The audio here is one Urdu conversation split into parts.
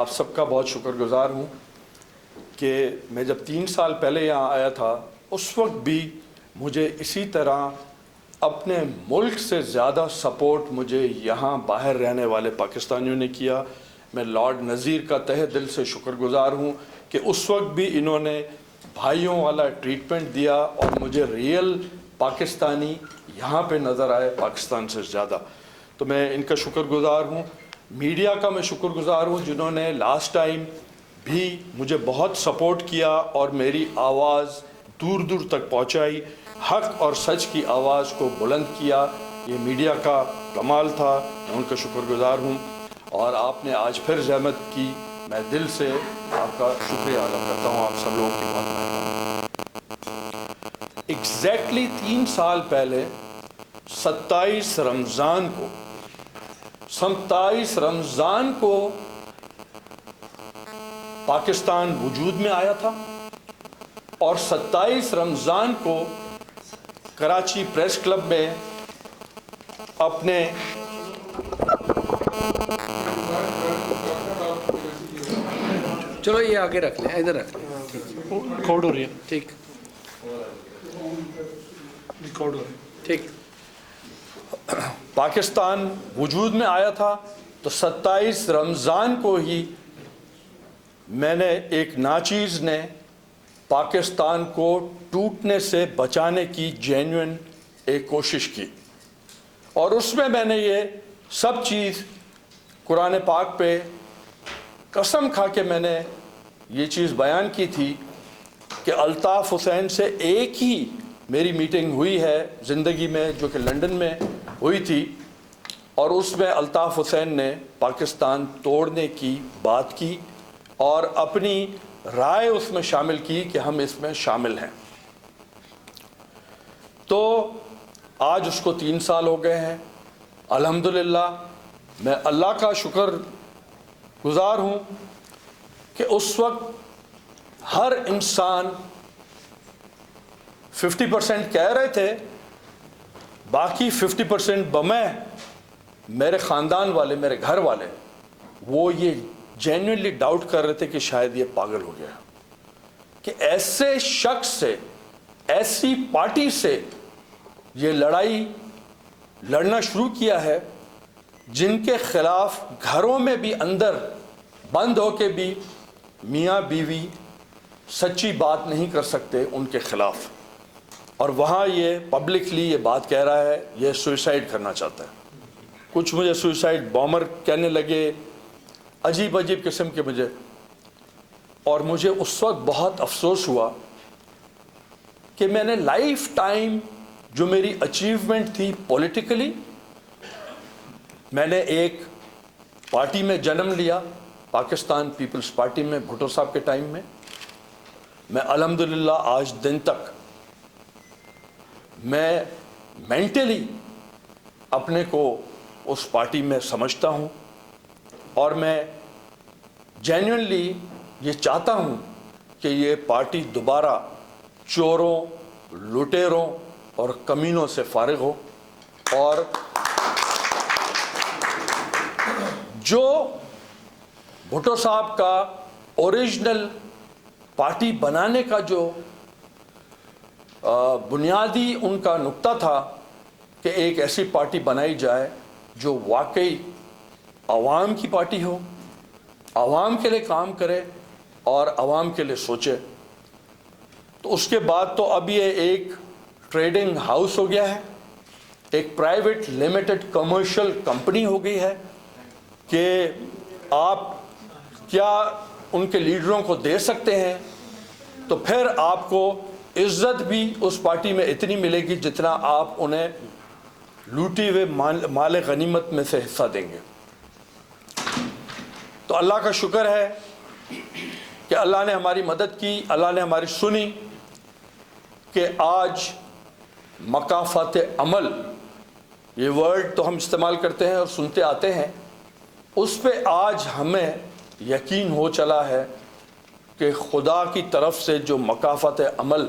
آپ سب کا بہت شکر گزار ہوں کہ میں جب 3 سال پہلے یہاں آیا تھا اس وقت بھی مجھے اسی طرح اپنے ملک سے زیادہ سپورٹ مجھے یہاں باہر رہنے والے پاکستانیوں نے کیا۔ میں لارڈ نذیر کا تہہ دل سے شکر گزار ہوں کہ اس وقت بھی انہوں نے بھائیوں والا ٹریٹمنٹ دیا اور مجھے ریئل پاکستانی یہاں پہ نظر آئے پاکستان سے زیادہ، تو میں ان کا شکر گزار ہوں۔ میڈیا کا میں شکر گزار ہوں جنہوں نے لاسٹ ٹائم بھی مجھے بہت سپورٹ کیا اور میری آواز دور دور تک پہنچائی، حق اور سچ کی آواز کو بلند کیا۔ یہ میڈیا کا کمال تھا، میں ان کا شکر گزار ہوں۔ اور آپ نے آج پھر زحمت کی، میں دل سے آپ کا شکریہ ادا کرتا ہوں، آپ سب لوگوں کی بہت مہربانی۔ ایگزیکٹلی 3 سال پہلے 27 رمضان کو پاکستان وجود میں آیا تھا اور 27 رمضان کو کراچی پریس کلب میں اپنے چلو یہ آگے رکھ لیں، ادھر رکھ لیں، ریکارڈ ہو رہی ہے، ٹھیک ریکارڈ ہو رہی ہے، ٹھیک۔ پاکستان وجود میں آیا تھا تو 27 رمضان کو ہی میں نے ایک ناچیز نے پاکستان کو ٹوٹنے سے بچانے کی جینوئن ایک کوشش کی، اور اس میں نے یہ سب چیز قرآن پاک پہ قسم کھا کے میں نے یہ چیز بیان کی تھی کہ الطاف حسین سے ایک ہی میری میٹنگ ہوئی ہے زندگی میں جو کہ لندن میں ہوئی تھی، اور اس میں الطاف حسین نے پاکستان توڑنے کی بات کی اور اپنی رائے اس میں شامل کی کہ ہم اس میں شامل ہیں۔ تو آج اس کو 3 سال ہو گئے ہیں۔ الحمدللہ میں اللہ کا شکر گزار ہوں کہ اس وقت ہر انسان 50% کہہ رہے تھے، باقی 50% بمیں میرے خاندان والے، میرے گھر والے، وہ یہ جینوئنلی ڈاؤٹ کر رہے تھے کہ شاید یہ پاگل ہو گیا کہ ایسے شخص سے، ایسی پارٹی سے یہ لڑائی لڑنا شروع کیا ہے جن کے خلاف گھروں میں بھی اندر بند ہو کے بھی میاں بیوی سچی بات نہیں کر سکتے ان کے خلاف، اور وہاں یہ پبلکلی یہ بات کہہ رہا ہے یہ سوئسائڈ کرنا چاہتا ہے۔ کچھ مجھے سوئسائڈ بامر کہنے لگے، عجیب عجیب قسم کے مجھے، اور مجھے اس وقت بہت افسوس ہوا کہ میں نے لائف ٹائم جو میری اچیومنٹ تھی پولیٹیکلی، میں نے ایک پارٹی میں جنم لیا، پاکستان پیپلز پارٹی میں بھٹو صاحب کے ٹائم میں الحمدللہ آج دن تک میں مینٹلی اپنے کو اس پارٹی میں سمجھتا ہوں، اور میں جینوئنلی یہ چاہتا ہوں کہ یہ پارٹی دوبارہ چوروں، لٹیروں اور کمینوں سے فارغ ہو، اور جو بھٹو صاحب کا اوریجنل پارٹی بنانے کا جو بنیادی ان کا نقطہ تھا کہ ایک ایسی پارٹی بنائی جائے جو واقعی عوام کی پارٹی ہو، عوام کے لیے کام کرے اور عوام کے لیے سوچے، تو اس کے بعد تو اب یہ ایک ٹریڈنگ ہاؤس ہو گیا ہے، ایک پرائیویٹ لمیٹڈ کمرشل کمپنی ہو گئی ہے کہ آپ کیا ان کے لیڈروں کو دے سکتے ہیں تو پھر آپ کو عزت بھی اس پارٹی میں اتنی ملے گی جتنا آپ انہیں لوٹی ہوئے مال غنیمت میں سے حصہ دیں گے۔ تو اللہ کا شکر ہے کہ اللہ نے ہماری مدد کی، اللہ نے ہماری سنی کہ آج مکافات عمل، یہ ورڈ تو ہم استعمال کرتے ہیں اور سنتے آتے ہیں، اس پہ آج ہمیں یقین ہو چلا ہے کہ خدا کی طرف سے جو مکافات عمل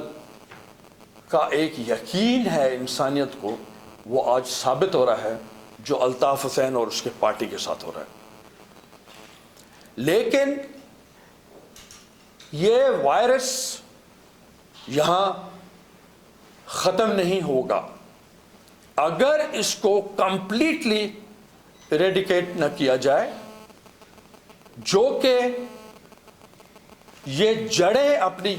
کا ایک یقین ہے انسانیت کو، وہ آج ثابت ہو رہا ہے جو الطاف حسین اور اس کے پارٹی کے ساتھ ہو رہا ہے۔ لیکن یہ وائرس یہاں ختم نہیں ہوگا اگر اس کو کمپلیٹلی ایریڈیکیٹ نہ کیا جائے، جو کہ یہ جڑیں اپنی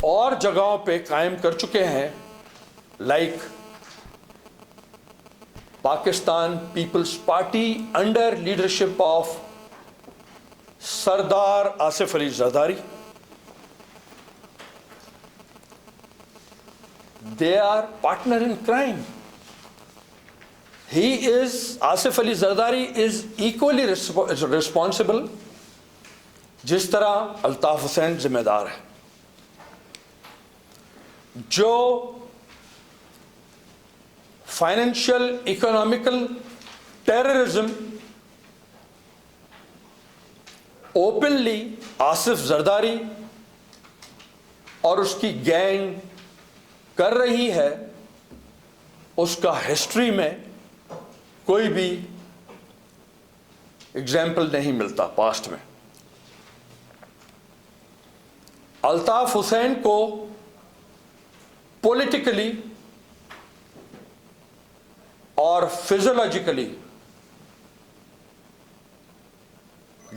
اور جگہوں پہ قائم کر چکے ہیں، like Pakistan Peoples Party under leadership of Sardar Asif Ali Zardari. They are partner in crime. Asif Ali Zardari is equally responsible جس طرح الطاف حسین ذمہ دار ہے. جو financial economical terrorism openly Asif Zardari اور اس کی گینگ کر رہی ہے، اس کا ہسٹری میں کوئی بھی ایگزامپل نہیں ملتا پاسٹ میں. الطاف حسین کو پولیٹیکلی اور فزیولوجیکلی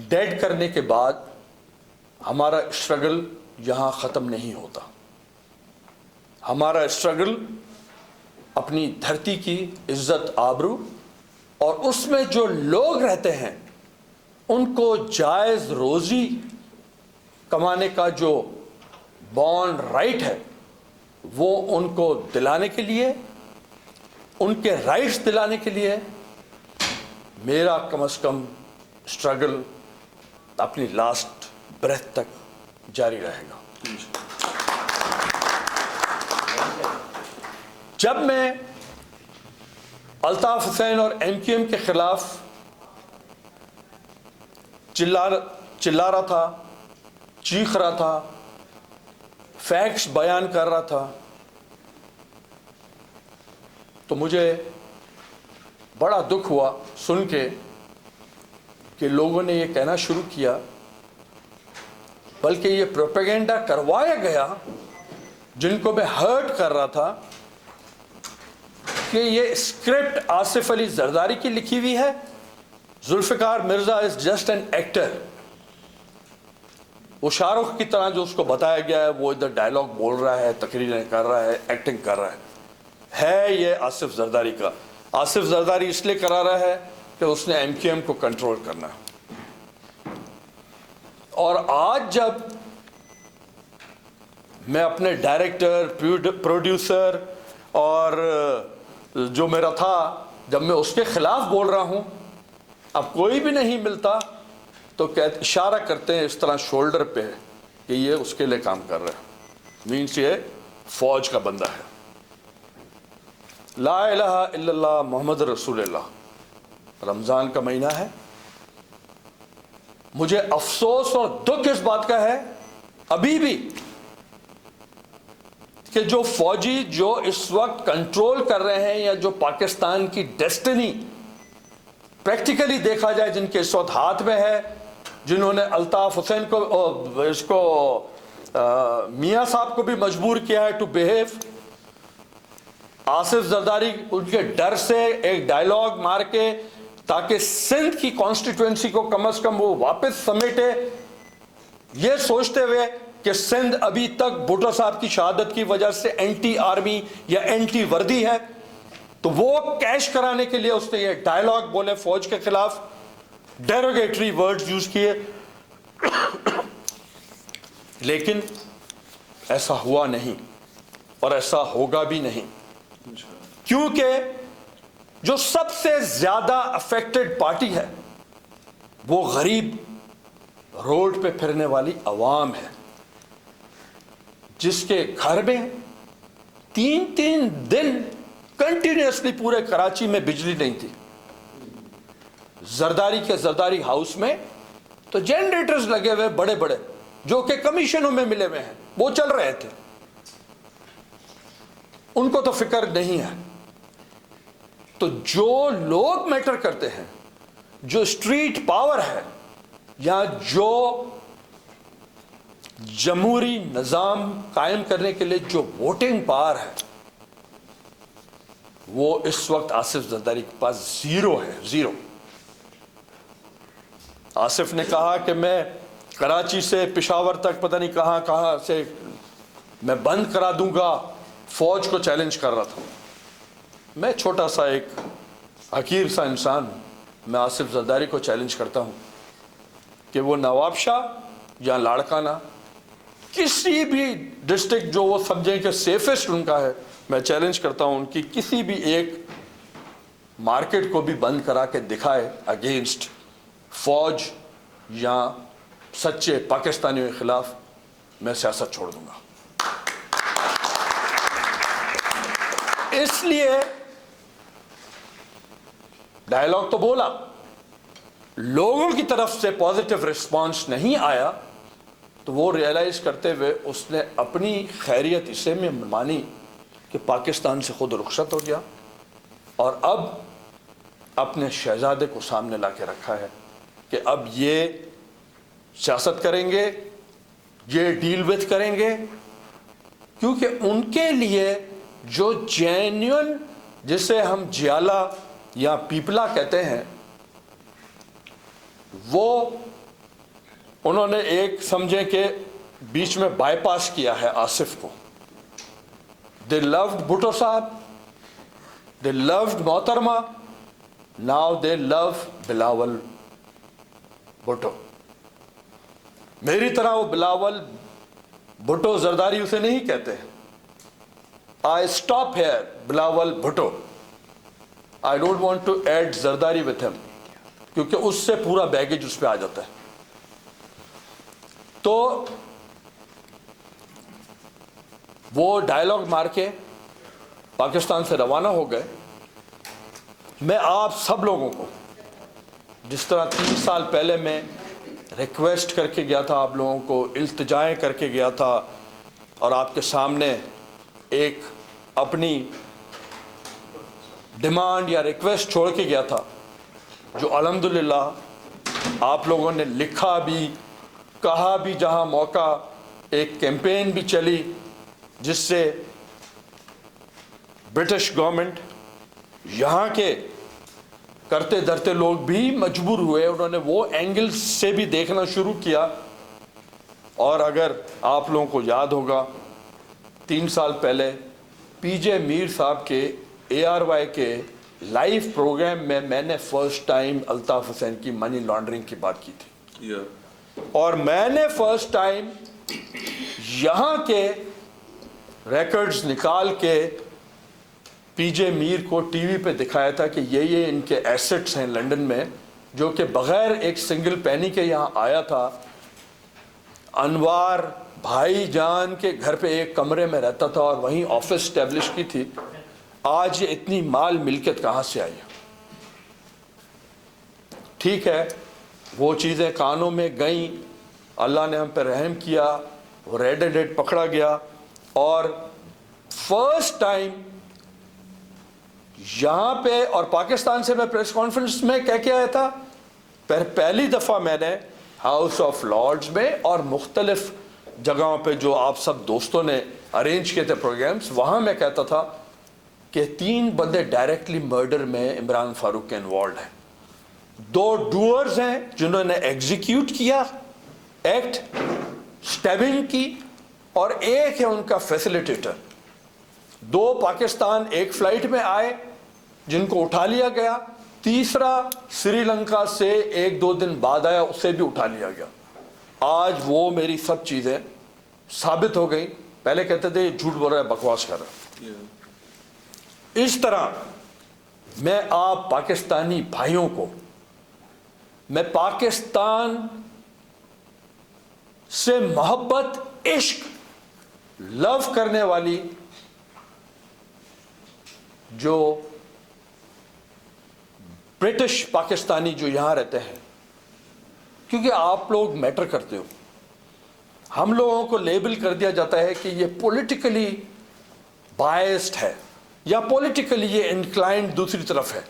ڈیڈ کرنے کے بعد ہمارا اسٹرگل یہاں ختم نہیں ہوتا. ہمارا اسٹرگل اپنی دھرتی کی عزت آبرو اور اس میں جو لوگ رہتے ہیں ان کو جائز روزی کمانے کا جو بورن رائٹ ہے وہ ان کو دلانے کے لیے، ان کے رائٹس دلانے کے لیے میرا کم از کم اسٹرگل اپنی لاسٹ بریتھ تک جاری رہے گا. جب میں الطاف حسین اور ایم کیو ایم کے خلاف چلا رہا تھا، چیخ رہا تھا، فیکٹس بیان کر رہا تھا، تو مجھے بڑا دکھ ہوا سن کے کہ لوگوں نے یہ کہنا شروع کیا، بلکہ یہ پروپیگنڈا کروایا گیا جن کو میں ہرٹ کر رہا تھا کہ یہ اسکرپٹ آصف علی زرداری کی لکھی ہوئی ہے، Zulfiqar Mirza is just an actor. وہ شاہ رخ کی طرح جو اس کو بتایا گیا ہے وہ ادھر ڈائلاگ بول رہا ہے، تقریریں کر رہا ہے، ایکٹنگ کر رہا ہے یہ آصف زرداری کا. آصف زرداری اس لیے کرا رہا ہے کہ اس نے ایم کیو ایم کو کنٹرول کرنا ہے. اور آج جب میں اپنے ڈائریکٹر، پروڈیوسر اور جو میرا تھا، جب میں اس کے خلاف بول رہا ہوں، اب کوئی بھی نہیں ملتا تو اشارہ کرتے ہیں اس طرح شولڈر پہ کہ یہ اس کے لیے کام کر رہا ہے، مینس یہ فوج کا بندہ ہے. لا الہ الا اللہ محمد رسول اللہ. رمضان کا مہینہ ہے، مجھے افسوس اور دکھ اس بات کا ہے ابھی بھی کہ جو فوجی جو اس وقت کنٹرول کر رہے ہیں یا جو پاکستان کی ڈیسٹنی پریکٹیکلی دیکھا جائے جن کے اس وقت ہاتھ میں ہے، جنہوں نے الطاف حسین کو اس کو میاں صاحب کو بھی مجبور کیا ہے ٹو بیہیو. آصف زرداری ان کے ڈر سے ایک ڈائلاگ مار کے تاکہ سندھ کی کانسٹیٹوئنسی کو کم از کم وہ واپس سمیٹے، یہ سوچتے ہوئے کہ سندھ ابھی تک بھٹو صاحب کی شہادت کی وجہ سے اینٹی آرمی یا اینٹی وردی ہے، تو وہ کیش کرانے کے لیے اس نے یہ ڈائلاگ بولے، فوج کے خلاف ڈیروگیٹری ورڈز یوز کیے. لیکن ایسا ہوا نہیں اور ایسا ہوگا بھی نہیں، کیونکہ جو سب سے زیادہ افیکٹڈ پارٹی ہے وہ غریب روڈ پہ پھرنے والی عوام ہے، جس کے گھر میں 3 دن کنٹینیوسلی پورے کراچی میں بجلی نہیں تھی. زرداری کے زرداری ہاؤس میں تو جنریٹرز لگے ہوئے بڑے بڑے جو کہ کمیشنوں میں ملے ہوئے ہیں، وہ چل رہے تھے، ان کو تو فکر نہیں ہے. تو جو لوگ میٹر کرتے ہیں، جو اسٹریٹ پاور ہے یا جو جمہوری نظام قائم کرنے کے لیے جو ووٹنگ پاور ہے وہ اس وقت آصف زرداری کے پاس زیرو ہے، زیرو۔ آصف نے کہا کہ میں کراچی سے پشاور تک پتہ نہیں کہاں کہاں سے میں بند کرا دوں گا، فوج کو چیلنج کر رہا تھا۔ میں چھوٹا سا ایک حقیر سا انسان ہوں، میں آصف زرداری کو چیلنج کرتا ہوں کہ وہ نواب شاہ یا لاڑکانہ کسی بھی ڈسٹرکٹ جو وہ سمجھیں کہ سیفسٹ ان کا ہے، میں چیلنج کرتا ہوں ان کی کسی بھی ایک مارکیٹ کو بھی بند کرا کے دکھائے اگینسٹ فوج یا سچے پاکستانیوں کے خلاف، میں سیاست چھوڑ دوں گا۔ اس لیے ڈائلاگ تو بولا، لوگوں کی طرف سے پازیٹیو رسپانس نہیں آیا، تو وہ ریئلائز کرتے ہوئے اس نے اپنی خیریت اسے میں مانی کہ پاکستان سے خود رخصت ہو گیا، اور اب اپنے شہزادے کو سامنے لا کے رکھا ہے کہ اب یہ سیاست کریں گے، یہ ڈیل وتھ کریں گے، کیونکہ ان کے لیے جو جینیون جسے ہم جیالہ یا پیپلا کہتے ہیں، وہ انہوں نے ایک سمجھیں کہ بیچ میں بائی پاس کیا ہے آصف کو۔ دے لوڈ بھٹو صاحب، دے لوڈ محترمہ، ناؤ دے لو بلاول بھٹو۔ میری طرح وہ بلاول بھٹو زرداری اسے نہیں کہتے۔ I stop here, Bilawal Bhutto. I don't want to add Zardari with him، کیونکہ اس سے پورا بیگیج اس پہ آ جاتا ہے۔ تو وہ ڈائلاگ مار کے پاکستان سے روانہ ہو گئے۔ میں آپ سب لوگوں کو، جس طرح 3 سال پہلے میں ریکویسٹ کر کے گیا تھا، آپ لوگوں کو التجائیں کر کے گیا تھا، اور آپ کے سامنے ایک اپنی ڈیمانڈ یا ریکویسٹ چھوڑ کے گیا تھا، جو الحمدللہ آپ لوگوں نے لکھا بھی، کہا بھی، جہاں موقع ایک کیمپین بھی چلی جس سے برٹش گورنمنٹ، یہاں کے کرتے دھرتے لوگ بھی مجبور ہوئے، انہوں نے وہ اینگل سے بھی دیکھنا شروع کیا۔ اور اگر آپ لوگوں کو یاد ہوگا 3 سال پہلے پی جے میر صاحب کے ARY کے لائیو پروگرام میں میں نے فرسٹ ٹائم الطاف حسین کی منی لانڈرنگ کی بات کی تھی، اور میں نے فرسٹ ٹائم یہاں کے ریکارڈز نکال کے پی جے میر کو ٹی وی پہ دکھایا تھا کہ یہ ان کے ایسٹس ہیں لنڈن میں، جو کہ بغیر ایک سنگل پینی کے یہاں آیا تھا۔ انوار بھائی جان کے گھر پہ ایک کمرے میں رہتا تھا اور وہیں آفس اسٹیبلش کی تھی۔ آج یہ اتنی مال ملکت کہاں سے آئی؟ ٹھیک ہے، وہ چیزیں کانوں میں گئیں، اللہ نے ہم پہ رحم کیا، وہ ریڈ ہینڈڈ پکڑا گیا، اور فرسٹ ٹائم یہاں پہ اور پاکستان سے میں پریس کانفرنس میں کہہ کے آیا تھا، پہلی دفعہ میں نے ہاؤس آف لارڈز میں اور مختلف جگہوں پہ جو آپ سب دوستوں نے ارینج کیے تھے پروگرامز، وہاں میں کہتا تھا کہ 3 بندے ڈائریکٹلی مرڈر میں عمران فاروق کے انوالوڈ ہیں۔ 2 ڈوئرز ہیں جنہوں نے ایگزیکیوٹ کیا ایکٹ، سٹیبنگ کی، اور ایک ہے ان کا فیسیلیٹیٹر۔ 2 پاکستان ایک فلائٹ میں آئے جن کو اٹھا لیا گیا، تیسرا سری لنکا سے 1-2 دن بعد آیا، اسے بھی اٹھا لیا گیا۔ آج وہ میری سب چیزیں ثابت ہو گئی، پہلے کہتے تھے یہ جھوٹ بول رہا ہے، بکواس کر رہا ہے۔ اس طرح میں آپ پاکستانی بھائیوں کو، میں پاکستان سے محبت، عشق، لو کرنے والی جو برٹش پاکستانی جو یہاں رہتے ہیں، کیونکہ آپ لوگ میٹر کرتے ہو، ہم لوگوں کو لیبل کر دیا جاتا ہے کہ یہ پولیٹیکلی بائسڈ ہے یا پولیٹیکلی یہ انکلائنڈ دوسری طرف ہے،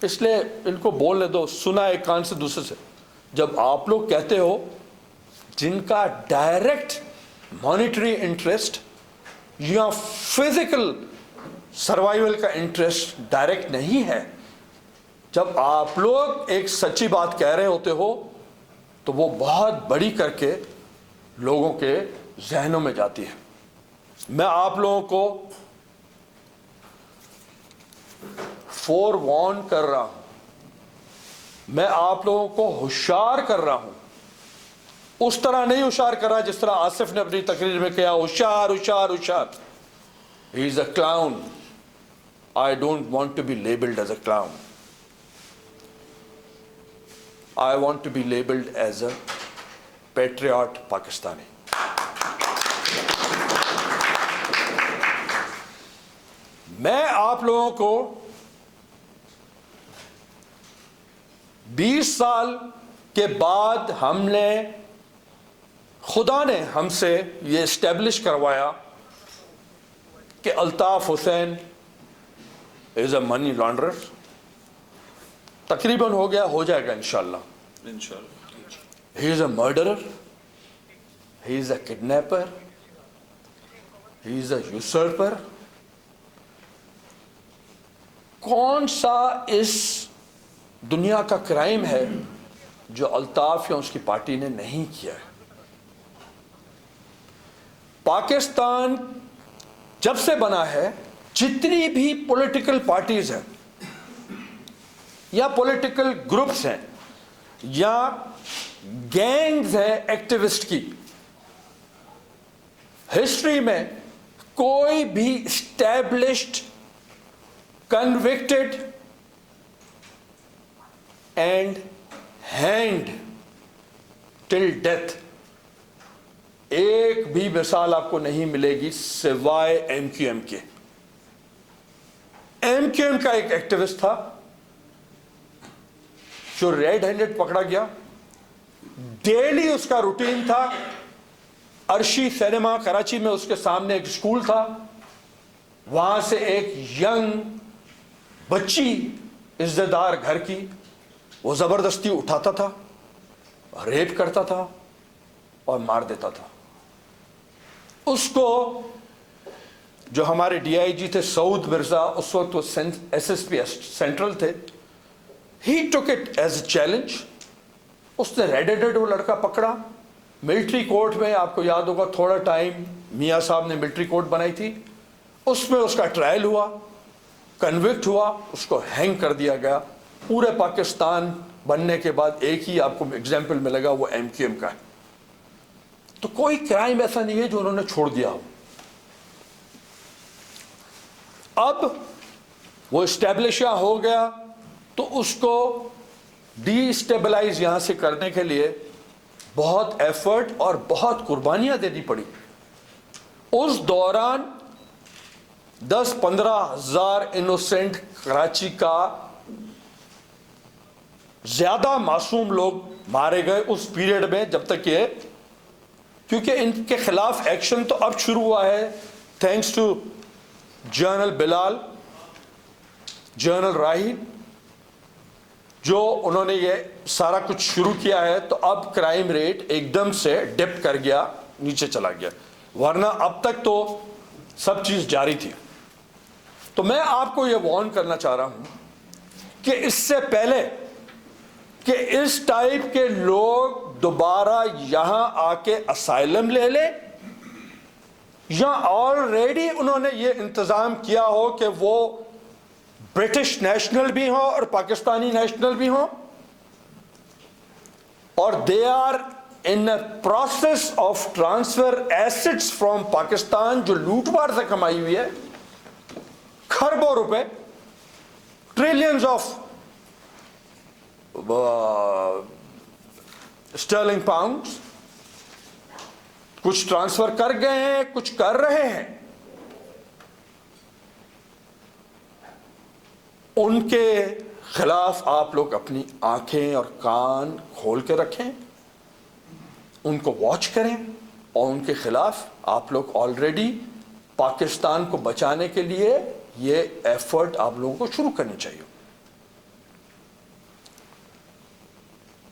اس لیے ان کو بولنے دو, سنا ایک کان سے دوسرے سے. جب آپ لوگ کہتے ہو جن کا ڈائریکٹ مانیٹری انٹرسٹ یا فزیکل سروائیول کا انٹرسٹ ڈائریکٹ نہیں ہے, جب آپ لوگ ایک سچی بات کہہ رہے ہوتے ہو تو وہ بہت بڑی کر کے لوگوں کے ذہنوں میں جاتی ہے. میں آپ لوگوں کو فور وارن کر رہا ہوں, میں آپ لوگوں کو ہوشیار کر رہا ہوں. اس طرح نہیں ہوشیار کر رہا جس طرح آصف نے اپنی تقریر میں کہا ہوشیار ہوشیار ہوشیار. ہی از اے clown. I don't want to be labeled as a clown. I want to be labeled as a patriot Pakistani. میں آپ لوگوں کو 20 سال کے بعد ہم نے, خدا نے ہم سے یہ اسٹیبلش کروایا کہ Altaf Hussain is a money launderer. تقریباً ہو گیا, ہو جائے گا انشاءاللہ. He is a murderer. He is a kidnapper. He is a usurper. کون سا اس دنیا کا کرائم ہے جو الطاف یا اس کی پارٹی نے نہیں کیا ہے؟ پاکستان جب سے بنا ہے, جتنی بھی پولیٹیکل پارٹیز ہیں یا پولیٹیکل گروپس ہیں یا گینگز ہیں ایکٹیوسٹ کی, ہسٹری میں کوئی بھی established, convicted and hand till death ایک بھی مثال آپ کو نہیں ملے گی سوائے ایم کیو ایم کے. ایم کیو ایم کا ایک ایکٹیوسٹ تھا جو ریڈ ہینڈڈ پکڑا گیا. ڈیلی اس کا روٹین تھا, عرشی سینما کراچی میں اس کے سامنے ایک اسکول تھا, وہاں سے ایک ینگ بچی عزت دار گھر کی وہ زبردستی اٹھاتا تھا, ریپ کرتا تھا اور مار دیتا تھا. اس کو جو ہمارے ڈی آئی جی تھے سعود مرزا, اس وقت وہ ایس ایس پی سینٹرل تھے, he took it as a challenge. اس نے ریڈ ہینڈڈ وہ لڑکا پکڑا, ملٹری کورٹ میں, آپ کو یاد ہوگا تھوڑا ٹائم میاں صاحب نے ملٹری کورٹ بنائی تھی, اس میں اس کا ٹرائل ہوا, کنوکٹ ہوا, اس کو ہینگ کر دیا گیا. پورے پاکستان بننے کے بعد ایک ہی آپ کو ایگزامپل ملے گا, وہ ایم کیو ایم کا ہے. تو کوئی کرائم ایسا نہیں ہے جو انہوں نے چھوڑ دیا ہو. اب وہ اسٹیبلش ہو گیا تو اس کو ڈی اسٹیبلائز یہاں سے کرنے کے لیے بہت ایفرٹ اور بہت قربانیاں دینی پڑی. اس دوران 10-15 ہزار انوسینٹ کراچی کا زیادہ معصوم لوگ مارے گئے اس پیریڈ میں, جب تک یہ, کیونکہ ان کے خلاف ایکشن تو اب شروع ہوا ہے thanks to general Bilal, general Rahi, جو انہوں نے یہ سارا کچھ شروع کیا ہے. تو اب کرائم ریٹ ایک دم سے ڈپ کر گیا, نیچے چلا گیا, ورنہ اب تک تو سب چیز جاری تھی. تو میں آپ کو یہ وارن کرنا چاہ رہا ہوں کہ اس سے پہلے کہ اس ٹائپ کے لوگ دوبارہ یہاں آ کے اسائلم لے لے, یا آلریڈی انہوں نے یہ انتظام کیا ہو کہ وہ برٹش نیشنل بھی ہوں اور پاکستانی نیشنل بھی ہوں, اور they are in process of transfer assets from Pakistan, جو لوٹ مار سے کمائی ہوئی ہے, کھربوں روپے, ٹریلینز آف اسٹرلنگ پاؤنڈز, کچھ ٹرانسفر کر گئے ہیں, کچھ کر رہے ہیں. ان کے خلاف آپ لوگ اپنی آنکھیں اور کان کھول کے رکھیں, ان کو واچ کریں, اور ان کے خلاف آپ لوگ آلریڈی پاکستان کو بچانے کے لیے یہ ایفرٹ آپ لوگوں کو شروع کرنی چاہیے.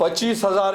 25,000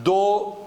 2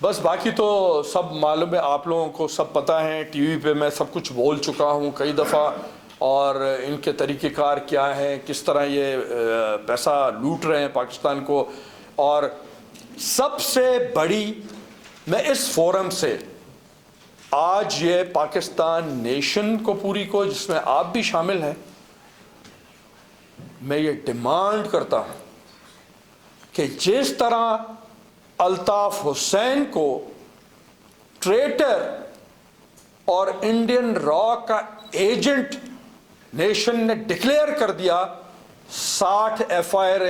بس باقی تو سب معلوم ہے آپ لوگوں کو، سب پتہ ہے، ٹی وی پہ میں سب کچھ بول چکا ہوں کئی دفعہ، اور ان کے طریقہ کار کیا ہیں، کس طرح یہ پیسہ لوٹ رہے ہیں پاکستان کو. اور سب سے بڑی، میں اس فورم سے آج یہ پاکستان نیشن کو پوری کو، جس میں آپ بھی شامل ہیں، میں یہ ڈیمانڈ کرتا ہوں کہ جس طرح الطاف حسین کو ٹریٹر اور انڈین را کا ایجنٹ نیشن نے ڈکلیئر کر دیا، 60 ایف آئی آر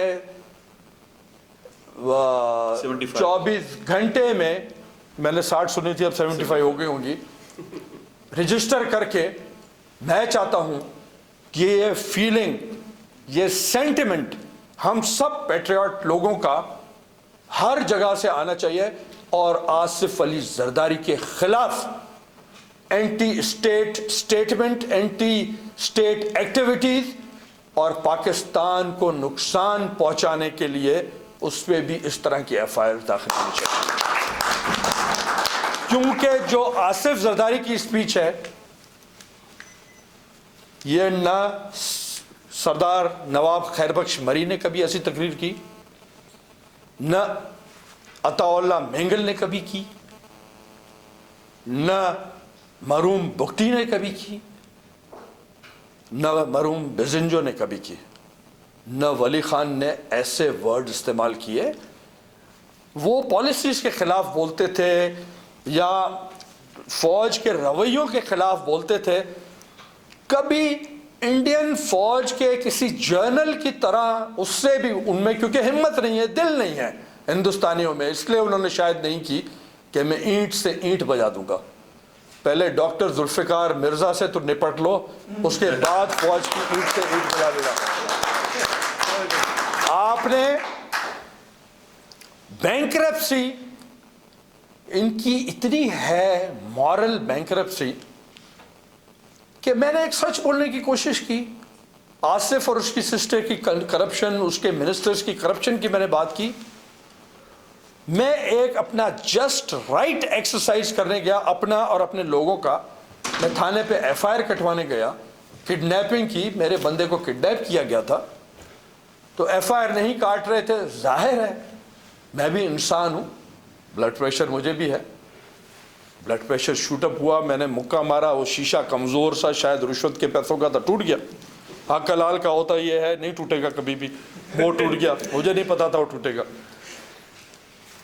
24 گھنٹے میں نے 60 سنی تھی، اب 75 ہو گئی ہوں گی، رجسٹر کر کے. میں چاہتا ہوں کہ یہ فیلنگ، یہ سینٹیمنٹ ہم سب پیٹریوٹ لوگوں کا ہر جگہ سے آنا چاہیے، اور آصف علی زرداری کے خلاف anti state statement, anti state activities, اور پاکستان کو نقصان پہنچانے کے لیے اس پہ بھی اس طرح کی ایف آئی آر داخل ہونی چاہیے. کیونکہ جو آصف زرداری کی اسپیچ ہے، یہ نہ سردار نواب خیر بخش مری نے کبھی ایسی تقریر کی، نہ عطا اللہ مینگل نے کبھی کی، نہ مرحوم بگٹی نے کبھی کی، نہ مرحوم بزنجو نے کبھی کی، نہ ولی خان نے ایسے ورڈ استعمال کیے. وہ پالیسیز کے خلاف بولتے تھے یا فوج کے رویوں کے خلاف بولتے تھے. کبھی انڈین فوج کے کسی جرنل کی طرح اس سے بھی ان میں، کیونکہ ہمت نہیں ہے، دل نہیں ہے ہندوستانیوں میں، اس لیے انہوں نے شاید نہیں کی کہ میں اینٹ سے اینٹ بجا دوں گا. پہلے ڈاکٹر ذوالفقار مرزا سے تو نپٹ لو، اس کے بعد فوج کی اینٹ سے اینٹ بجا دے گا. آپ نے بینکرپسی، ان کی اتنی ہے مورل بینکرپسی کہ میں نے ایک سچ بولنے کی کوشش کی. آصف اور اس کی سسٹر کی کرپشن، اس کے منسٹرز کی کرپشن کی میں نے بات کی. میں ایک اپنا جسٹ رائٹ ایکسرسائز کرنے گیا، اپنا اور اپنے لوگوں کا. میں تھانے پہ ایف آئی آر کٹوانے گیا، کڈنیپنگ کی، میرے بندے کو کڈنیپ کیا گیا تھا، تو ایف آئی آر نہیں کاٹ رہے تھے. ظاہر ہے میں بھی انسان ہوں، بلڈ پریشر مجھے بھی ہے، بلڈ پریشر شوٹ اپ ہوا، میں نے مکہ مارا، وہ شیشہ کمزور سا شاید رشوت کے پیسوں کا تھا، ٹوٹ گیا. حق حلال کا ہوتا یہ ہے، نہیں ٹوٹے گا کبھی بھی، وہ ٹوٹ گیا، مجھے نہیں پتا تھا وہ ٹوٹے گا.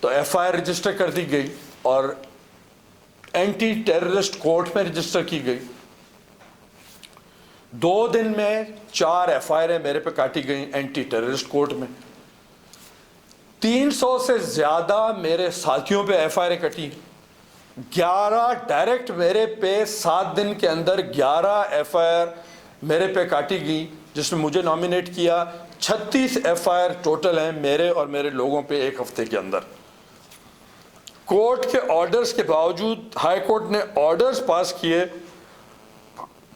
تو ایف آئی آر رجسٹر کر دی گئی اور اینٹی ٹیررسٹ کورٹ میں رجسٹر کی گئی. 2 دن میں 4 ایف آئی آر میرے پہ کاٹی گئی اینٹی ٹیررسٹ کورٹ میں. 300 سے زیادہ میرے ساتھیوں پہ ایف آئی آر کٹی. 11 ڈائریکٹ میرے پہ 7 دن کے اندر 11 ایف آئی آر میرے پہ کاٹی گئی، جس میں مجھے نامینیٹ کیا. 36 ایف آئی آر ٹوٹل ہیں میرے اور میرے لوگوں پہ ایک ہفتے کے اندر. کورٹ کے آرڈرز کے باوجود ہائی کورٹ نے آرڈرز پاس کیے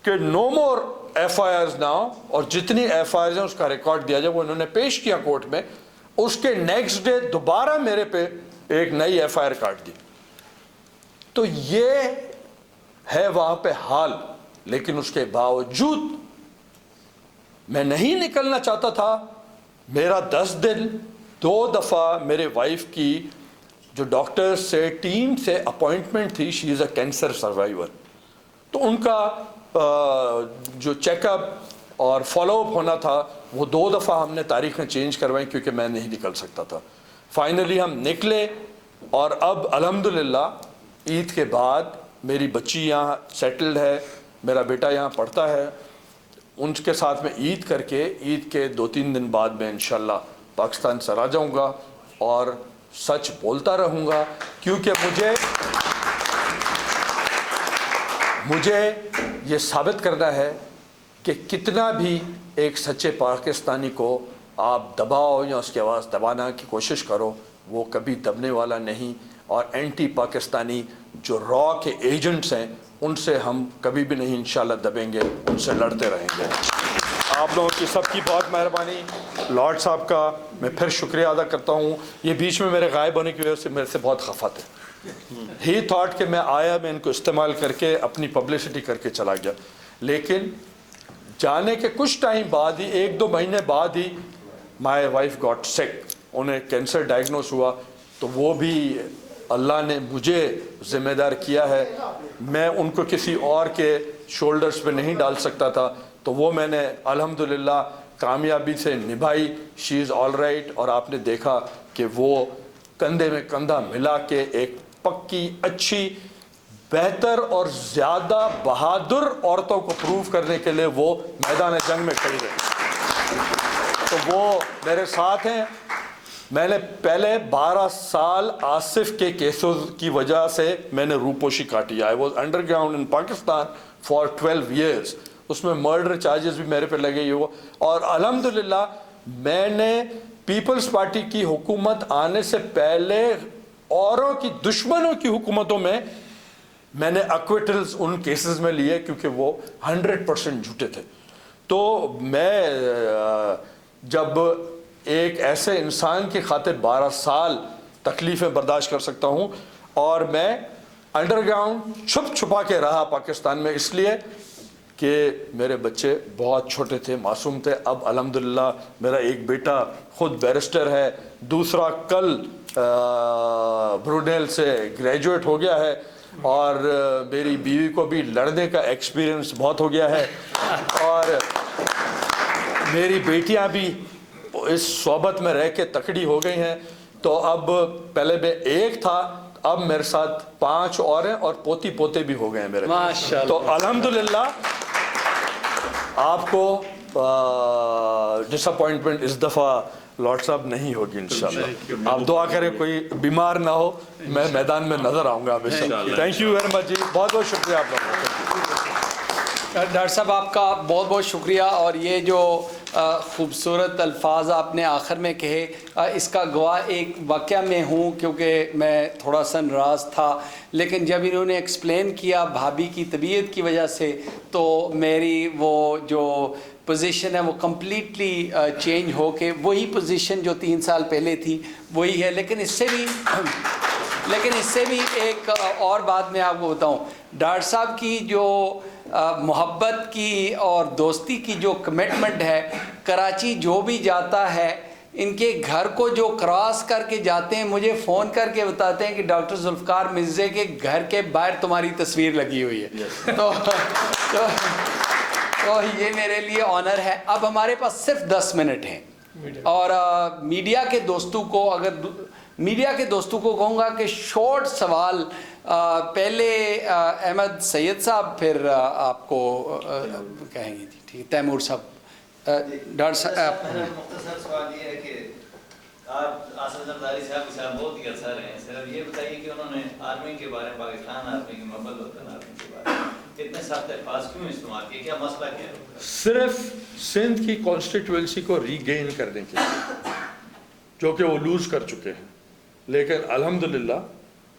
کہ نو مور ایف آئی آرز ناؤ، اور جتنی ایف آئی آرز ہیں اس کا ریکارڈ دیا جائے. وہ انہوں نے پیش کیا کورٹ میں. اس کے نیکسٹ ڈے دوبارہ میرے پہ ایک نئی ایف آئی آر کاٹ دی. تو یہ ہے وہاں پہ حال. لیکن اس کے باوجود میں نہیں نکلنا چاہتا تھا. میرا 10 دن 2 دفعہ میرے وائف کی جو ڈاکٹر سے ٹیم سے اپوائنٹمنٹ تھی، شی از اے کینسر سروائیور، تو ان کا جو چیک اپ اور فالو اپ ہونا تھا وہ 2 دفعہ ہم نے تاریخیں چینج کروائی کیونکہ میں نہیں نکل سکتا تھا. فائنلی ہم نکلے، اور اب الحمدللہ عید کے بعد میری بچی یہاں سیٹلڈ ہے، میرا بیٹا یہاں پڑھتا ہے. ان کے ساتھ میں عید کر کے، عید کے 2-3 دن بعد میں انشاءاللہ پاکستان سر آ جاؤں گا اور سچ بولتا رہوں گا. کیونکہ مجھے یہ ثابت کرنا ہے کہ کتنا بھی ایک سچے پاکستانی کو آپ دباؤ یا اس کی آواز دبانا کی کوشش کرو، وہ کبھی دبنے والا نہیں. اور اینٹی پاکستانی جو را کے ایجنٹس ہیں، ان سے ہم کبھی بھی نہیں انشاءاللہ دبیں گے، ان سے لڑتے رہیں گے. آپ لوگوں کی سب کی بہت مہربانی. لارڈ صاحب کا میں پھر شکریہ ادا کرتا ہوں. یہ بیچ میں میرے غائب ہونے کی وجہ سے میرے سے بہت خفا تھے. ہی تھاٹ کہ میں آیا, میں ان کو استعمال کر کے اپنی پبلسٹی کر کے چلا گیا. لیکن جانے کے کچھ ٹائم بعد ہی, 1-2 مہینے بعد ہی, مائی وائف گاٹ سک, انہیں کینسر ڈائگنوز ہوا. تو وہ بھی اللہ نے مجھے ذمہ دار کیا ہے, میں ان کو کسی اور کے شولڈرز پہ نہیں ڈال سکتا تھا. تو وہ میں نے الحمدللہ کامیابی سے نبھائی. شی از آل رائٹ. اور آپ نے دیکھا کہ وہ کندھے میں کندھا ملا کے ایک پکی, اچھی, بہتر اور زیادہ بہادر عورتوں کو پروو کرنے کے لیے وہ میدان جنگ میں کھڑی رہی. تو وہ میرے ساتھ ہیں. میں نے پہلے 12 سال آصف کے کیسز کی وجہ سے میں نے روپوشی کاٹی. I was underground in Pakistan for 12 years. اس میں مرڈر چارجز بھی میرے پہ لگے ہوئے. اور الحمدللہ میں نے پیپلز پارٹی کی حکومت آنے سے پہلے اوروں کی, دشمنوں کی حکومتوں میں نے ایکویٹلز ان کیسز میں لیے, کیونکہ وہ 100% جھوٹے تھے. تو میں جب ایک ایسے انسان کی خاطر 12 سال تکلیفیں برداشت کر سکتا ہوں, اور میں انڈر گراؤنڈ چھپ چھپا کے رہا پاکستان میں, اس لیے کہ میرے بچے بہت چھوٹے تھے, معصوم تھے. اب الحمدللہ میرا ایک بیٹا خود بیرسٹر ہے, دوسرا کل برونیل سے گریجویٹ ہو گیا ہے, اور میری بیوی کو بھی لڑنے کا ایکسپیرینس بہت ہو گیا ہے, اور میری بیٹیاں بھی اس صحبت میں رہ کے تکڑی ہو گئی ہیں. تو اب پہلے میں ایک تھا, اب میرے ساتھ 5 اور ہیں, اور پوتی پوتے بھی ہو گئے ہیں میرے. ماشاءاللہ. تو الحمدللہ آپ کو ڈس اپوائنٹمنٹ اس دفعہ لارڈ صاحب نہیں ہوگی انشاءاللہ. آپ دعا کریں کوئی بیمار نہ ہو, میں میدان میں نظر آؤں گا ہمیشہ. تھینک یو ویری مچ جی, بہت بہت شکریہ آپ لوگوں کا. ڈاکٹر صاحب آپ کا بہت بہت شکریہ. اور یہ جو خوبصورت الفاظ آپ نے آخر میں کہے, اس کا گواہ ایک واقعہ میں ہوں, کیونکہ میں تھوڑا سا ناراض تھا, لیکن جب انہوں نے ایکسپلین کیا بھابھی کی طبیعت کی وجہ سے, تو میری وہ جو پوزیشن ہے وہ کمپلیٹلی چینج ہو کے وہی پوزیشن جو 3 سال پہلے تھی وہی ہے. لیکن اس سے بھی ایک اور بات میں آپ کو بتاؤں, ڈاکٹر صاحب کی جو محبت کی اور دوستی کی جو کمٹمنٹ ہے, کراچی جو بھی جاتا ہے ان کے گھر کو جو کراس کر کے جاتے ہیں, مجھے فون کر کے بتاتے ہیں کہ ڈاکٹر ذوالفقار مرزا کے گھر کے باہر تمہاری تصویر لگی ہوئی ہے. تو یہ میرے لیے آنر ہے. اب ہمارے پاس صرف 10 منٹ ہیں, اور میڈیا کے دوستوں کو کہوں گا کہ شارٹ سوال, پہلے احمد سید صاحب, پھر آپ کو کہیں گے. جی ٹھیک, تیمور صاحب. ڈاکٹر صاحب مختصر سوال یہ ہے کہ آپ آصف زرداری صاحب کے ساتھ بہت ہی عرصہ رہے ہیں, صرف یہ بتائیے کہ انہوں نے آرمی کے بارے میں, پاکستان آرمی کی محبت وطن آرمی کے بارے میں اتنے سخت الفاظ کیوں استعمال کیے, کیا مسئلہ کیا ہے؟ صرف سندھ کی کانسٹیٹوئنسی کو ری گین کرنے کے لیے, جو کہ وہ لوز کر چکے ہیں. لیکن الحمدللہ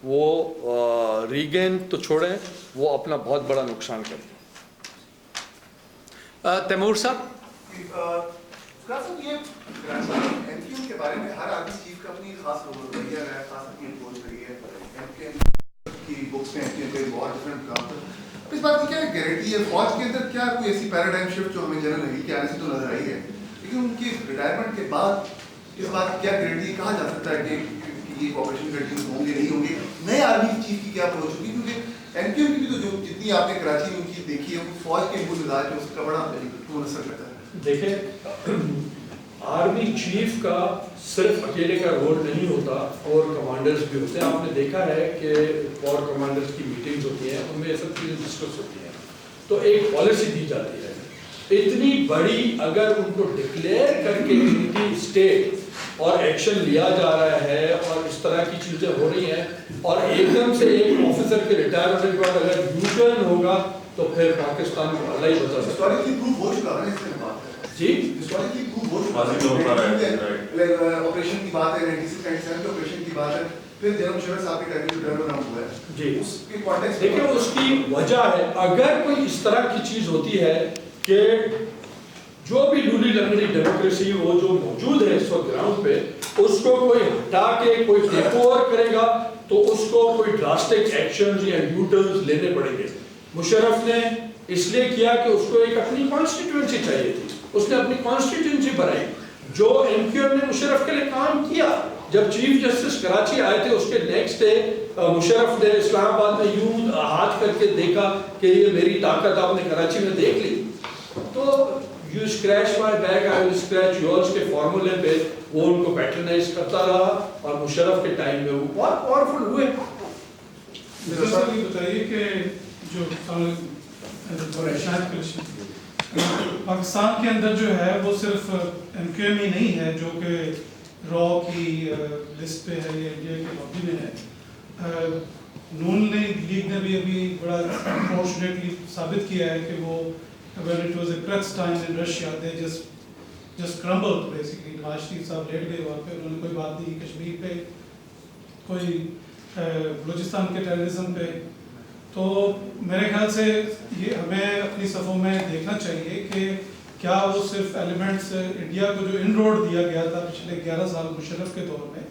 وہ ری گین تو چھوڑیں, وہ اپنا بہت بڑا نقصان کر دیں. تیمور صاحب. یہ ایم کیو کے بارے میں ہر آرمی چیف کا اپنی خاص رویہ ہے, خاص اپنی اپروچ رہی ہے. ایم کیو کی بکس میں ایم کیو کے بہت ڈفرینٹ کام تھا. اس بات کی کیا گارنٹی ہے فوج کے اندر, کیا کوئی ایسی پیراڈائم شفٹ جو ہمیں جنرل نوی کے آنے سے تو نظر آئی ہے, لیکن ان کی ریٹائرمنٹ کے بعد اس بات کی کیا گارنٹی, کہا جا سکتا ہے کہ یہ آپریشن کنٹینیو ہوں گے نہیں ہوں گے, نئے آرمی چیف کی کیا اپروچ ہوگی؟ کیونکہ ایم کیو کی بھی تو جو جتنی آپ نے کراچی میں ان کی دیکھی ہے, وہ فوج کے مزاج میں اس کا بڑا منحصر کرتا ہے. دیکھیں, آرمی چیف کا صرف اکیلے کا رول نہیں ہوتا, اور کمانڈرز بھی ہوتے ہیں. آپ نے دیکھا ہے کہ کور کمانڈرز کی میٹنگز ہوتی ہیں, ان میں یہ سب چیزیں ڈسکس ہوتی ہیں, تو ایک پالیسی دی جاتی ہے. اتنی بڑی اگر ان کو ڈکلیئر کر کے ان کی اسٹیٹ اور ایکشن لیا جا رہا ہے, اور اس طرح کی چیزیں ہو رہی ہیں, اور ایک دم سے ایک آفیسر کے ریٹائر ہونے کے بعد اگر یو ٹرن ہوگا تو پھر پاکستان کو اللہ ہی بتا سکتا ہے. جی آپریشن کی بات ہے, 96-97 کے آپریشن کی بات ہے, پھر جنرل مشرف صاحب کے ٹائم میں ڈرون ہوا ہے. جی دیکھیں, اس کی وجہ ہے, اگر کوئی اس طرح کی چیز ہوتی ہے کہ جو بھی لولی لنگڑی ڈیموکریسی وہ جو موجود ہے اس وقت گراؤنڈ پہ, اس کو کوئی ہٹا کے کوئی ٹیک اوور کرے گا, تو اس کو کوئی ڈراسٹک ایکشنز یا یو ٹرنز لینے پڑیں گے. مشرف نے اس لیے کیا کہ اس کو ایک اپنی کانسٹیٹوئنسی چاہیے تھی, اس نے اپنی کانسٹیٹوئنسی بنائی. جو ایم کیو ایم نے مشرف کے لیے کام کیا, جب چیف جسٹس کراچی آئے تھے اس کے نیکسٹ ڈے مشرف نے اسلام آباد میں یوں ہاتھ کر کے دیکھا کہ یہ میری طاقت آپ نے کراچی میں دیکھ لی. تو you scratch my back I will scratch yours کے فارمولے پہ وہ ان کو پیٹرنائز کرتا رہا, اور مشرف کے ٹائم میں وہ بہت پاورفل ہوئے. سر یہ بتائیے کہ جو پاکستان کے اندر جو ہے وہ صرف ایم کیو ایم ہی نہیں ہے جو کہ را کی لسٹ پہ ہے یا انڈیا کے لابی میں ہے. نون لیگ نے بھی ابھی بڑا انفارچونیٹلی ثابت کیا ہے کہ وہ when it was a crux time in Russia they just crumbled basically. Nawaz Sharif صاحب لیٹ گئے وہاں پہ, انہوں نے کوئی بات نہیں کشمیر پہ, کوئی بلوچستان کے ٹیررزم پہ. تو میرے خیال سے یہ ہمیں اپنی صفوں میں دیکھنا چاہیے کہ کیا وہ صرف ایلیمنٹس انڈیا کو جو ان روڈ دیا گیا تھا پچھلے 11 سال مشرف کے دور میں,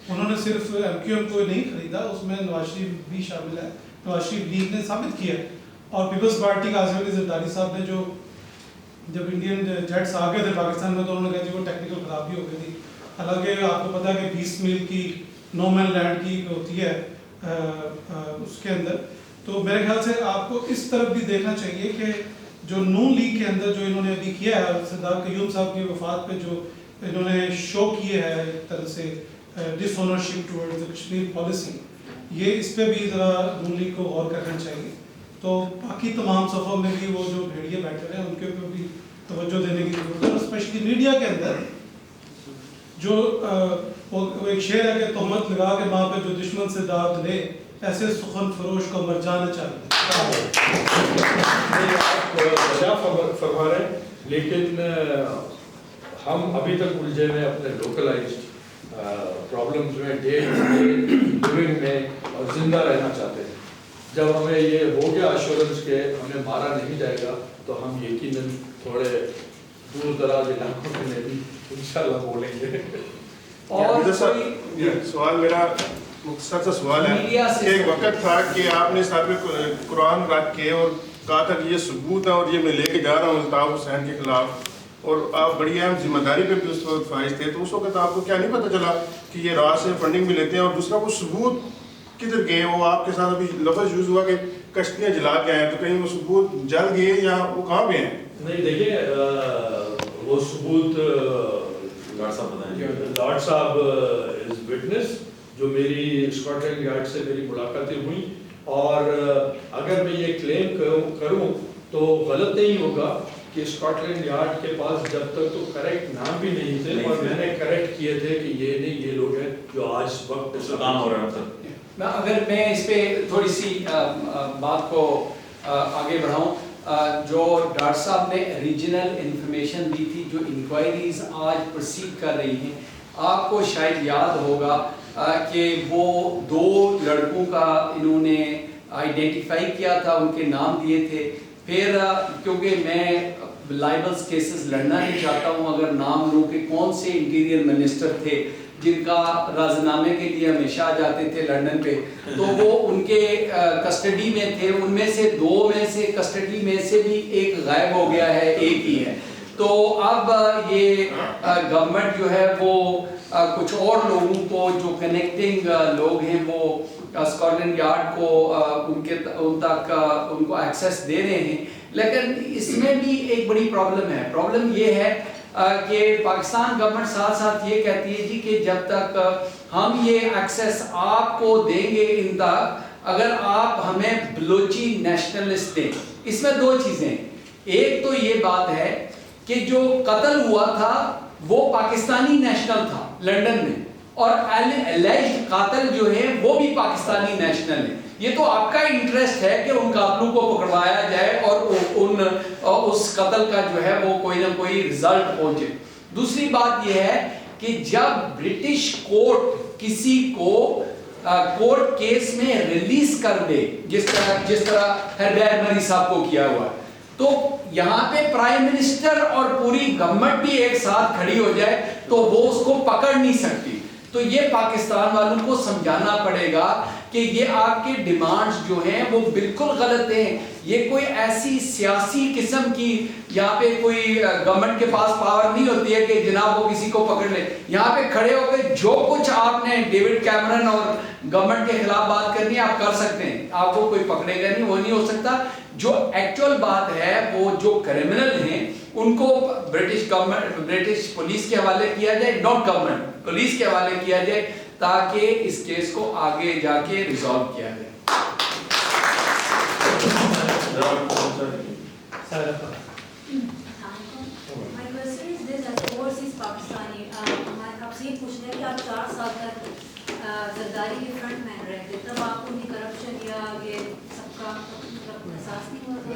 انہوں نے صرف ایم کیو ایم کو نہیں خریدا, اس میں نواز شریف بھی شامل ہے. نواز شریف لیگ نے ثابت کیا ہے, اور پیپلز پارٹی کا آصف علی زرداری صاحب نے جو جب انڈین جیٹس آ گئے تھے پاکستان میں تو انہوں نے کہا جی وہ ٹیکنیکل خرابی ہو گئی تھی. حالانکہ آپ کو پتا ہے کہ 20 میل کی نو مین لینڈ کی ہوتی ہے اس کے اندر. تو میرے خیال سے آپ کو اس طرف بھی دیکھنا چاہیے کہ جو نون لیگ کے اندر جو انہوں نے ابھی کیا ہے, سردار قیوم صاحب کی وفات پہ جو انہوں نے شو کیے ہے ایک طرح سے ڈس اونرشپ ٹورڈ کشمیر پالیسی, یہ اس پہ بھی ذرا نون لیگ کو غور کرنا چاہیے. تو باقی تمام صفوں میں بھی وہ جو بھیڑیے بیٹھے ہیں ان کے اوپر بھی توجہ دینے کی ضرورت ہے, اور اسپیشلی میڈیا کے اندر جو وہ ایک شعر ہے کہ تہمت لگا کے ماں پہ جو دشمن سے داد لے ایسے سخن فروش کو مر جانا چاہیے. آپ وجہ فرما رہے ہیں, لیکن ہم ابھی تک الجھے ہوئے اپنے لوکلائزڈ پرابلمز میں, ڈے لیونگ میں, اور زندہ رہنا چاہتے ہیں. جب ہمیں یہ ہو گیا ایشورنس کہ ہمیں مارا نہیں جائے گا تو ہم یقیناً تھوڑے دور دراز علاقوں میں بھی انشاءاللہ بولیں گے. اور سوال میرا مختصر سا سوال ہے کہ ایک وقت تھا کہ آپ نے صاحب قرآن رکھ کے اور کہا تھا کہ یہ ثبوت ہے اور یہ میں لے کے جا رہا ہوں الطاف حسین کے خلاف, اور آپ بڑی اہم ذمہ داری پہ بھی اس وقت فائز تھے. تو اس وقت آپ کو کیا نہیں پتہ چلا کہ یہ راہ سے فنڈنگ بھی لیتے ہیں, اور دوسرا وہ ثبوت کدھر گئے؟ وہ آپ کے ساتھ ابھی لفظ یوز ہوا کہ کشتیاں جلا کے آئے, تو کہیں وہ ثبوت جل گئے یا وہ کہاں پہ ہیں؟ نہیں دیکھیں, وہ ثبوت لارڈ صاحب از وٹنس, جو میری اسکاٹ لینڈ یارڈ سے میری ملاقاتیں ہوئیں, اور اگر میں یہ کلیم کروں تو غلط نہیں ہوگا کہ اسکاٹ لینڈ یارڈ کے پاس جب تک تو کریکٹ نام بھی نہیں تھے, اور میں نے کریکٹ کیے تھے کہ یہ نہیں, یہ لوگ ہیں جو آج وقت کام ہو رہا تھا. اگر میں اس پہ تھوڑی سی بات کو آگے بڑھاؤں, جو ڈاکٹر صاحب نے ریجنل انفارمیشن دی تھی, جو انکوائریز آج پروسیڈ کر رہی ہیں, آپ کو شاید یاد ہوگا کہ وہ 2 لڑکوں کا انہوں نے آئیڈینٹیفائی کیا تھا, ان کے نام دیے تھے. پھر کیونکہ میں لائبلز کیسز لڑنا نہیں چاہتا ہوں, اگر نام لوں کہ کون سے انٹیریئر منسٹر تھے جن کا رازنامے کے لیے ہمیشہ آ جاتے تھے لندن پہ, تو وہ ان کے کسٹڈی میں تھے. ان میں سے 2 میں سے کسٹڈی میں سے بھی ایک غائب ہو گیا ہے, ایک ہی ہے. تو اب یہ گورنمنٹ جو ہے وہ کچھ اور لوگوں کو جو کنیکٹنگ لوگ ہیں وہ اسکاٹ لینڈ یارڈ کو ان تک ان کو ایکسیس دے رہے ہیں. لیکن اس میں بھی ایک بڑی پرابلم ہے. پرابلم یہ ہے کہ پاکستان گورنمنٹ ساتھ ساتھ یہ کہتی ہے جی کہ جب تک ہم یہ ایکسیس آپ کو دیں گے ان تک, اگر آپ ہمیں بلوچی نیشنلسٹ دیں. اس میں 2 چیزیں ہیں. ایک تو یہ بات ہے کہ جو قتل ہوا تھا وہ پاکستانی نیشنل تھا لندن میں, اور اللیجڈ قاتل جو ہے وہ بھی پاکستانی نیشنل ہے. یہ تو آپ کا انٹرسٹ ہے کہ ان قاتلوں کو پکڑوایا جائے اور اس قتل کا جو ہے وہ کوئی نہ کوئی رزلٹ پہنچے. دوسری بات یہ ہے کہ جب برٹش کورٹ کسی کو کورٹ کیس میں ریلیز کر دے, جس طرح ہربیر مری صاحب کو کیا ہوا ہے, تو یہاں پہ پرائم منسٹر اور پوری گورنمنٹ بھی ایک ساتھ کھڑی ہو جائے تو وہ اس کو پکڑ نہیں سکتی. تو یہ پاکستان والوں کو سمجھانا پڑے گا کہ یہ آپ کے ڈیمانڈز جو ہیں وہ بالکل غلط ہیں. یہ کوئی ایسی سیاسی قسم کی یہاں پہ کوئی گورنمنٹ کے پاس پاور نہیں ہوتی ہے کہ جناب وہ کسی کو پکڑ لے. یہاں پہ کھڑے ہو کے جو کچھ آپ نے ڈیوڈ کیمرن اور گورنمنٹ کے خلاف بات کرنی ہے آپ کر سکتے ہیں, آپ کو کوئی پکڑے گا نہیں, وہ نہیں ہو سکتا. جو ایکچوئل بات ہے وہ جو کرمنل ہیں ان کو برٹش گورنمنٹ برٹش پولیس کے حوالے کیا جائے, ناٹ گورنمنٹ پولیس کے حوالے کیا جائے تاکہ اس کیس کو آگے جا کے ریزالو کیا جائے. My question is this: as overseas Pakistani, میں آپ سے یہ پوچھنا ہے کہ آپ 4 سال تک زرداری کے فرنٹ مین رہے تھے, تب آپ کو بھی کرپشن یا یہ سب کا احساس نہیں ہوا تھا؟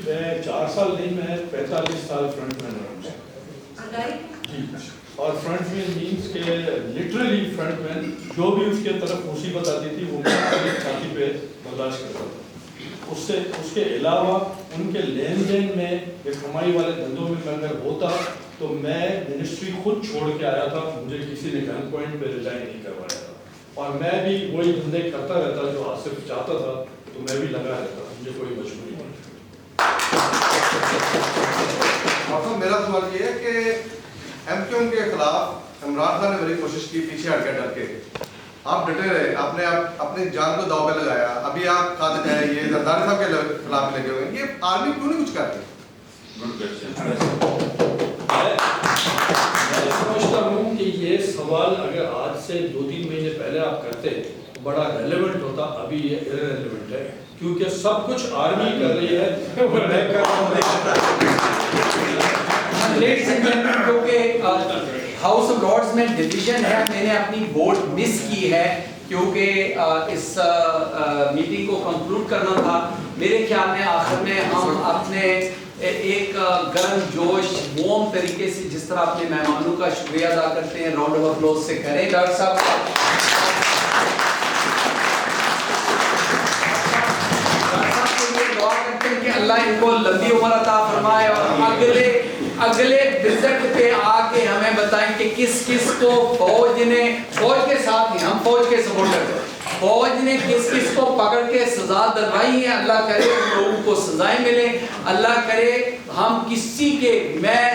میں 4 سال نہیں, میں 45 سال فرنٹ مین رہا ہوں. زرداری اور فرنٹ مین مینس کہ لٹرلی فرنٹ مین جو بھی اس کے طرف مصیبت آتی تھی وہ میں اپنی چھاتی پہ برداشت کرتا تھا. اس کے علاوہ ان کے لین دین میں یا کمائی والے دھندوں میں اگر ہوتا تو میں منسٹری خود چھوڑ کے آیا تھا, مجھے کسی نے گن پوائنٹ پہ ریزائن نہیں کروایا تھا. اور میں بھی وہی دھندے کرتا رہتا جو آصف چاہتا تھا, تو میں بھی لگا رہتا, مجھے کوئی مجبوری نہیں. میرا سوال یہ ہے کہ ایم کیو ایم کے خلاف عمران خان نے بڑی کوشش کی پیچھے ہٹ کے ڈر کے, آپ ڈٹے رہے, آپ نے اپنی جان کو داؤ پہ لگایا, ابھی آپ یہ زرداری صاحب کے خلاف لگے ہوئے ہیں, یہ آرمی کیوں نہیں کچھ کرتی؟ میں سمجھتا ہوں کہ یہ سوال اگر آج سے 2-3 مہینے پہلے آپ کرتے تو بڑا ریلیونٹ ہوتا, ابھی یہ irrelevant ہے کیونکہ سب کچھ آرمی کر رہی ہے. میں کر رہا ہوں لیڈیز اینڈ جنٹلمین, کیونکہ ہاؤس آف لارڈز میں ڈویژن ہے, میں نے اپنی ووٹ مس کی ہے کیونکہ اس میٹنگ کو کنکلوڈ کرنا تھا. میرے خیال میں آخر میں ہم اپنے ایک گرم جوش وارم طریقے سے جس طرح اپنے مہمانوں کا شکریہ ادا کرتے ہیں راؤنڈ آف اپلوز سے کریں. ڈاکٹر صاحب دعا کرتے ہیں کہ اللہ ان کو لمبی عمر عطا فرمائے اور اگلے وزٹ پہ آ کے ہمیں بتائیں کہ کس کس کو فوج نے, فوج کے ساتھ نہیں, ہم فوج کے سپورٹ کرتے ہیں, فوج نے کس کس کو پکڑ کے سزا دلوائی ہے. اللہ کرے ان لوگوں کو سزائیں ملیں, اللہ کرے ہم کسی کے, میں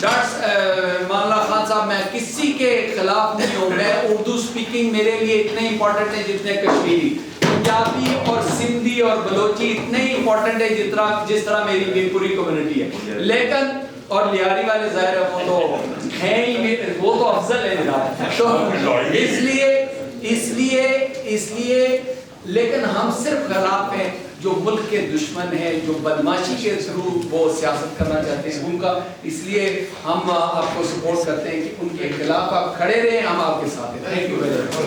ڈاکٹر مولانا خان صاحب میں کسی کے خلاف نہیں ہوں, میں اردو سپیکنگ میرے لیے اتنے امپورٹنٹ ہے جتنے کشمیری, پنجابی اور سندھی اور بلوچی اتنے ہی امپورٹنٹ ہے جس طرح میری بے پوری کمیونٹی ہے. لیکن اور لیاری والے ظاہر ہے وہ تو ہیں ہی, وہ تو افضل ہے جناب, تو اس لیے لیکن ہم صرف خلاف ہیں جو ملک کے دشمن ہیں, جو بدماشی کے تھرو وہ سیاست کرنا چاہتے ہیں ان کا. اس لیے ہم آپ کو سپورٹ کرتے ہیں کہ ان کے خلاف آپ کھڑے رہیں, ہم آپ کے ساتھ ہیں. Thank you very much.